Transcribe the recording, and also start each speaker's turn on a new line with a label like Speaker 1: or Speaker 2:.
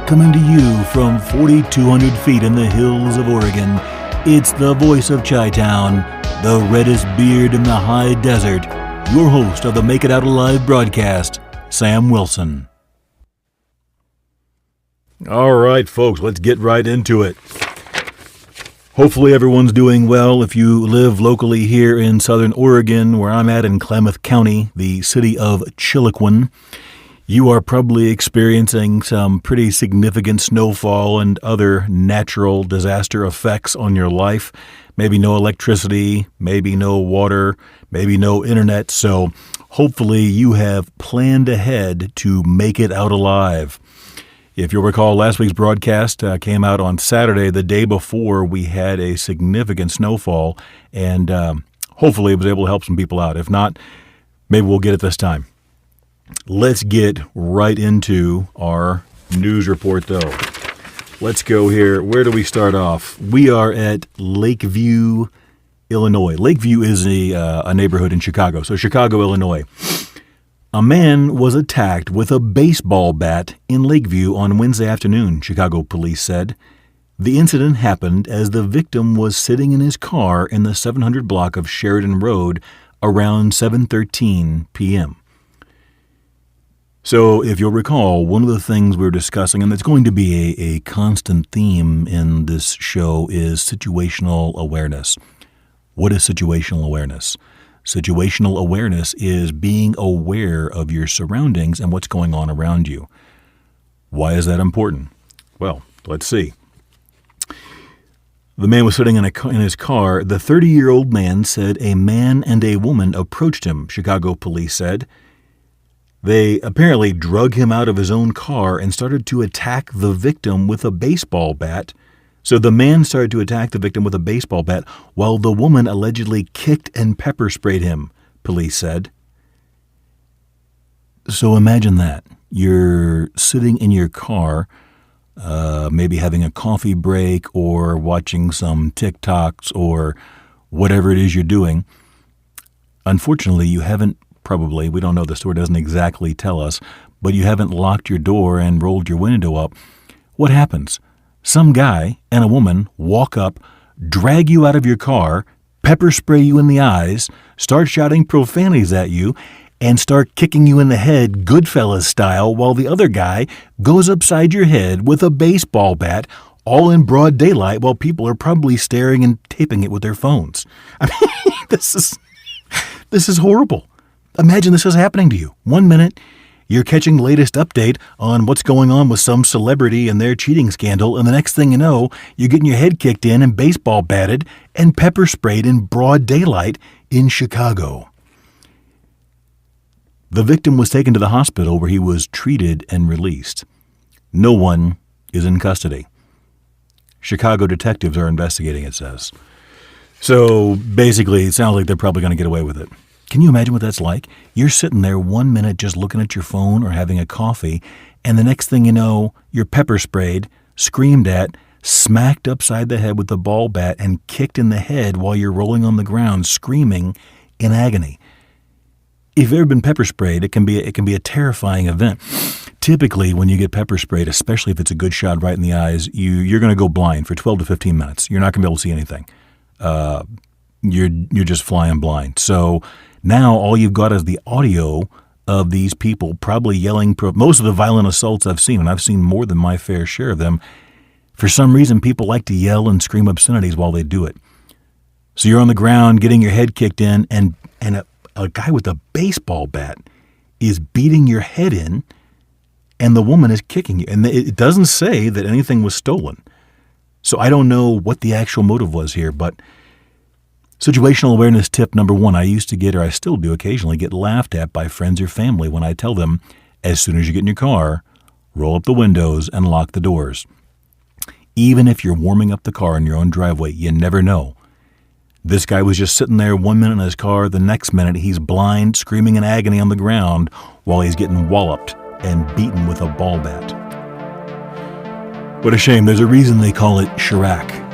Speaker 1: Coming to you from 4,200 feet in the hills of Oregon, it's the voice of Chi-Town, the reddest beard in the high desert, your host of the Make It Out Alive broadcast, Sam Wilson. All right, folks, let's get right into it. Hopefully everyone's doing well. If you live locally here in Southern Oregon, where I'm at in Klamath County, the city of Chiloquin, you are probably experiencing some pretty significant snowfall and other natural disaster effects on your life. Maybe no electricity, maybe no water, maybe no internet. So hopefully you have planned ahead to make it out alive. If you'll recall, last week's broadcast came out on Saturday, the day before we had a significant snowfall, and hopefully it was able to help some people out. If not, maybe we'll get it this time. Let's get right into our news report, though. Let's go here. Where do we start off? We are at Lakeview, Illinois. Lakeview is a neighborhood in Chicago, so Chicago, Illinois. A man was attacked with a baseball bat in Lakeview on Wednesday afternoon, Chicago police said. The incident happened as the victim was sitting in his car in the 700 block of Sheridan Road around 7:13 p.m. So, if you'll recall, one of the things we were discussing, and it's going to be a constant theme in this show, is situational awareness. What is situational awareness? Situational awareness is being aware of your surroundings and what's going on around you. Why is that important? Well, let's see. The man was sitting in his car. The 30-year-old man said a man and a woman approached him, Chicago police said. They apparently drug him out of his own car and started to attack the victim with a baseball bat. So the man started to attack the victim with a baseball bat while the woman allegedly kicked and pepper sprayed him, police said. So imagine that. You're sitting in your car, maybe having a coffee break or watching some TikToks or whatever it is you're doing. Unfortunately, you haven't probably, we don't know, the story doesn't exactly tell us, but you haven't locked your door and rolled your window up. What happens? Some guy and a woman walk up, drag you out of your car, pepper spray you in the eyes, start shouting profanities at you, and start kicking you in the head Goodfellas style while the other guy goes upside your head with a baseball bat, all in broad daylight while people are probably staring and taping it with their phones. I mean, this is horrible. Imagine this is happening to you. 1 minute, you're catching the latest update on what's going on with some celebrity and their cheating scandal, and the next thing you know, you're getting your head kicked in and baseball batted and pepper sprayed in broad daylight in Chicago. The victim was taken to the hospital where he was treated and released. No one is in custody. Chicago detectives are investigating, it says. So basically, it sounds like they're probably going to get away with it. Can you imagine what that's like? You're sitting there 1 minute just looking at your phone or having a coffee, and the next thing you know, you're pepper sprayed, screamed at, smacked upside the head with the ball bat, and kicked in the head while you're rolling on the ground, screaming in agony. If you've ever been pepper sprayed, it can be a terrifying event. Typically, when you get pepper sprayed, especially if it's a good shot right in the eyes, you're going to go blind for 12 to 15 minutes. You're not going to be able to see anything. You're just flying blind. So now all you've got is the audio of these people probably yelling. Most of the violent assaults I've seen, and I've seen more than my fair share of them, for some reason people like to yell and scream obscenities while they do it. So you're on the ground getting your head kicked in, and a guy with a baseball bat is beating your head in, and the woman is kicking you. And it doesn't say that anything was stolen. So I don't know what the actual motive was here, but situational awareness tip number 1, I used to get, or I still do occasionally, get laughed at by friends or family when I tell them, as soon as you get in your car, roll up the windows and lock the doors. Even if you're warming up the car in your own driveway, you never know. This guy was just sitting there 1 minute in his car, the next minute he's blind, screaming in agony on the ground while he's getting walloped and beaten with a ball bat. What a shame. There's a reason they call it Chirac.